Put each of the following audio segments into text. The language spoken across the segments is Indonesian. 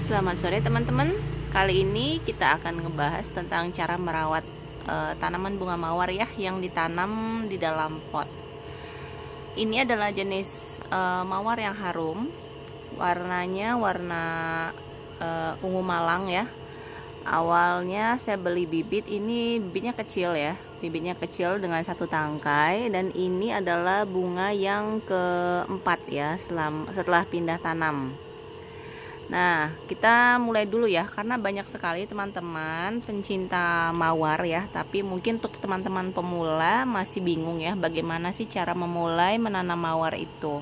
Selamat sore teman-teman. Kali ini kita akan ngebahas tentang cara merawat tanaman bunga mawar ya, yang ditanam di dalam pot. Ini adalah jenis mawar yang harum. Warnanya warna ungu malang ya. Awalnya saya beli bibit, ini bibitnya kecil ya. Bibitnya kecil dengan satu tangkai, dan ini adalah bunga yang keempat ya setelah pindah tanam. Nah, kita mulai dulu ya, karena banyak sekali teman-teman pencinta mawar ya, tapi mungkin untuk teman-teman pemula masih bingung ya, bagaimana sih cara memulai menanam mawar itu.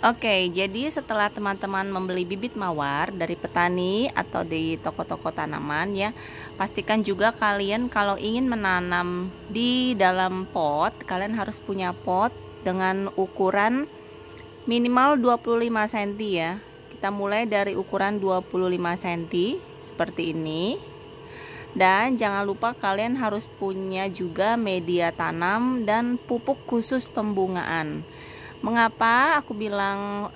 Oke, jadi setelah teman-teman membeli bibit mawar dari petani atau di toko-toko tanaman ya, pastikan juga kalian kalau ingin menanam di dalam pot, kalian harus punya pot dengan ukuran minimal 25 cm ya. Kita mulai dari ukuran 25 cm seperti ini. Dan jangan lupa kalian harus punya juga media tanam dan pupuk khusus pembungaan. Mengapa aku bilang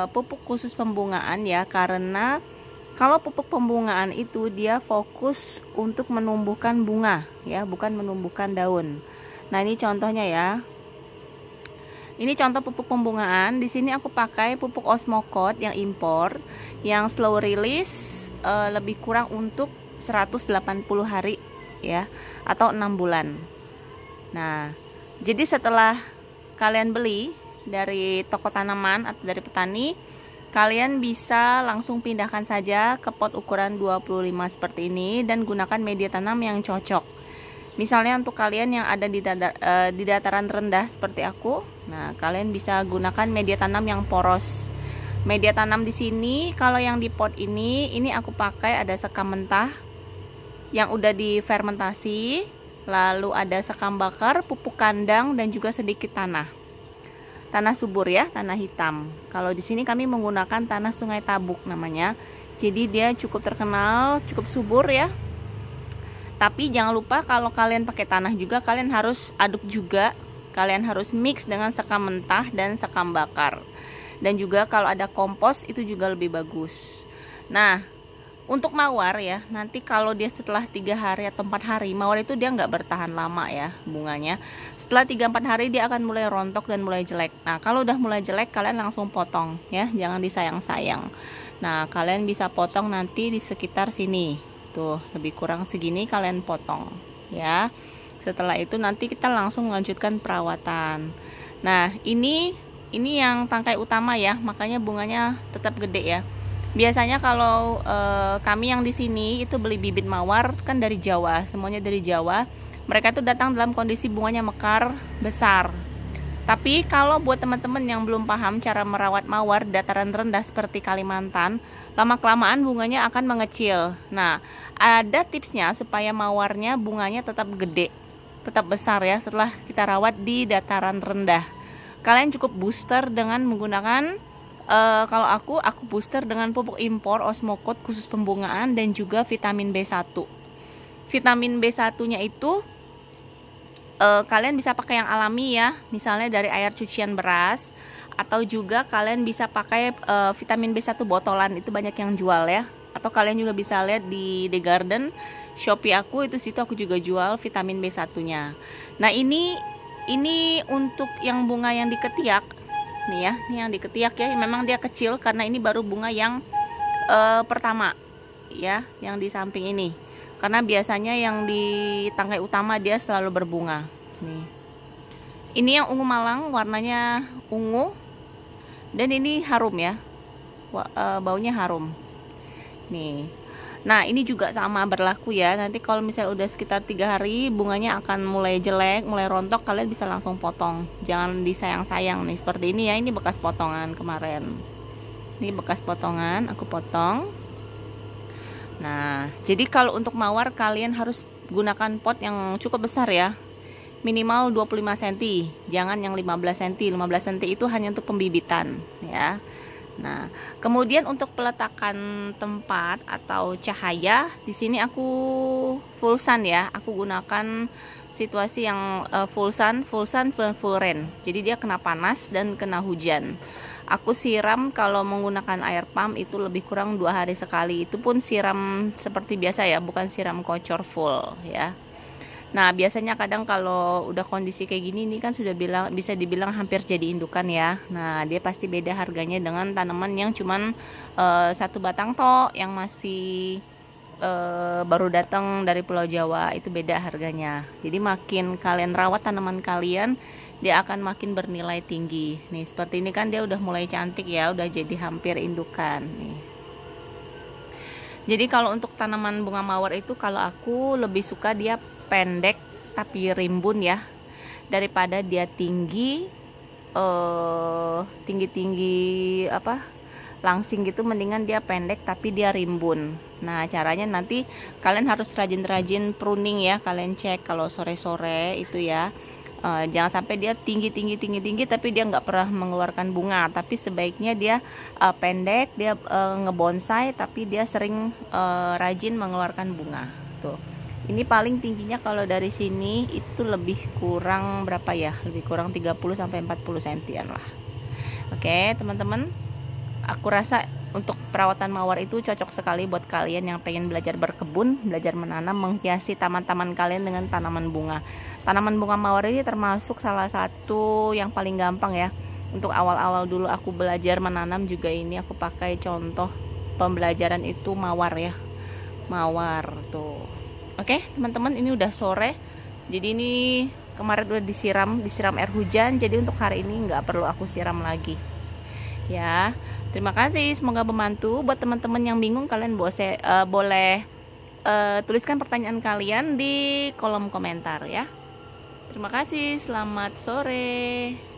pupuk khusus pembungaan ya? Karena kalau pupuk pembungaan itu dia fokus untuk menumbuhkan bunga ya, bukan menumbuhkan daun. Nah, ini contohnya ya. Ini contoh pupuk pembungaan. Di sini aku pakai pupuk Osmocote yang impor, yang slow release, lebih kurang untuk 180 hari ya, atau 6 bulan. Nah, jadi setelah kalian beli dari toko tanaman atau dari petani, kalian bisa langsung pindahkan saja ke pot ukuran 25 seperti ini dan gunakan media tanam yang cocok. Misalnya untuk kalian yang ada di dataran rendah seperti aku, nah kalian bisa gunakan media tanam yang poros. Media tanam di sini, kalau yang di pot ini aku pakai ada sekam mentah yang udah difermentasi, lalu ada sekam bakar, pupuk kandang, dan juga sedikit tanah subur ya, tanah hitam. Kalau di sini kami menggunakan tanah Sungai Tabuk namanya, jadi dia cukup terkenal, cukup subur ya. Tapi jangan lupa kalau kalian pakai tanah juga, kalian harus aduk juga. Kalian harus mix dengan sekam mentah dan sekam bakar. Dan juga kalau ada kompos itu juga lebih bagus. Nah, untuk mawar ya, nanti kalau dia setelah 3 hari atau 4 hari, mawar itu dia nggak bertahan lama ya bunganya. Setelah 3-4 hari dia akan mulai rontok dan mulai jelek. Nah, kalau udah mulai jelek kalian langsung potong ya, jangan disayang-sayang. Nah, kalian bisa potong nanti di sekitar sini. Tuh, lebih kurang segini kalian potong ya. Setelah itu nanti kita langsung melanjutkan perawatan. Nah, ini yang tangkai utama ya, makanya bunganya tetap gede ya. Biasanya kalau kami yang di sini itu beli bibit mawar kan dari Jawa, semuanya dari Jawa. Mereka tuh datang dalam kondisi bunganya mekar, besar. Tapi kalau buat teman-teman yang belum paham cara merawat mawar dataran rendah seperti Kalimantan, lama-kelamaan bunganya akan mengecil. Nah, ada tipsnya supaya mawarnya bunganya tetap gede, tetap besar ya setelah kita rawat di dataran rendah. Kalian cukup booster dengan menggunakan, kalau aku booster dengan pupuk impor Osmocote khusus pembungaan dan juga vitamin B1. Vitamin B1-nya itu kalian bisa pakai yang alami ya, misalnya dari air cucian beras, atau juga kalian bisa pakai vitamin B1 botolan, itu banyak yang jual ya. Atau kalian juga bisa lihat di The Garden Shopee aku, itu situ aku juga jual vitamin B1-nya. Nah, ini untuk yang bunga yang diketiak nih ya, ini yang diketiak ya, memang dia kecil karena ini baru bunga yang pertama ya, yang di samping ini. Karena biasanya yang di tangkai utama dia selalu berbunga. Nih. Ini yang ungu malang, warnanya ungu. Dan ini harum ya. Baunya harum. Nih. Nah, ini juga sama berlaku ya. Nanti kalau misalnya udah sekitar 3 hari bunganya akan mulai jelek, mulai rontok, kalian bisa langsung potong. Jangan disayang-sayang nih, seperti ini ya. Ini bekas potongan kemarin. Ini bekas potongan, aku potong. Nah, jadi kalau untuk mawar kalian harus gunakan pot yang cukup besar ya. Minimal 25 cm, jangan yang 15 cm. 15 cm itu hanya untuk pembibitan ya. Nah, kemudian untuk peletakan tempat atau cahaya, di sini aku full sun ya. Aku gunakan situasi yang full sun full rain. Jadi dia kena panas dan kena hujan. Aku siram kalau menggunakan air pump itu lebih kurang 2 hari sekali. Itu pun siram seperti biasa ya, bukan siram kocor full ya. Nah, biasanya kadang kalau udah kondisi kayak gini ini kan sudah bisa dibilang hampir jadi indukan ya. Nah, dia pasti beda harganya dengan tanaman yang cuman satu batang tok yang masih baru datang dari Pulau Jawa, itu beda harganya. Jadi makin kalian rawat tanaman kalian, dia akan makin bernilai tinggi. Nih, seperti ini kan dia udah mulai cantik ya, udah jadi hampir indukan nih. Jadi kalau untuk tanaman bunga mawar itu kalau aku lebih suka dia pendek tapi rimbun ya, daripada dia tinggi tinggi apa langsing gitu. Mendingan dia pendek tapi dia rimbun. Nah, caranya nanti kalian harus rajin-rajin pruning ya. Kalian cek kalau sore-sore itu ya. Jangan sampai dia tinggi tapi dia nggak pernah mengeluarkan bunga. Tapi sebaiknya dia pendek, dia ngebonsai tapi dia sering rajin mengeluarkan bunga. Tuh, ini paling tingginya kalau dari sini itu lebih kurang berapa ya, lebih kurang 30 sampai 40 sentian lah. Oke teman-teman, aku rasa untuk perawatan mawar itu cocok sekali buat kalian yang pengen belajar berkebun, belajar menanam, menghiasi taman-taman kalian dengan tanaman bunga. Tanaman bunga mawar ini termasuk salah satu yang paling gampang ya. Untuk awal-awal dulu aku belajar menanam juga ini aku pakai contoh pembelajaran itu mawar ya. Mawar tuh. Oke teman-teman, ini udah sore. Jadi ini kemarin udah disiram air hujan. Jadi untuk hari ini nggak perlu aku siram lagi. Ya, terima kasih. Semoga membantu. Buat teman-teman yang bingung, kalian boleh tuliskan pertanyaan kalian di kolom komentar ya. Terima kasih. Selamat sore.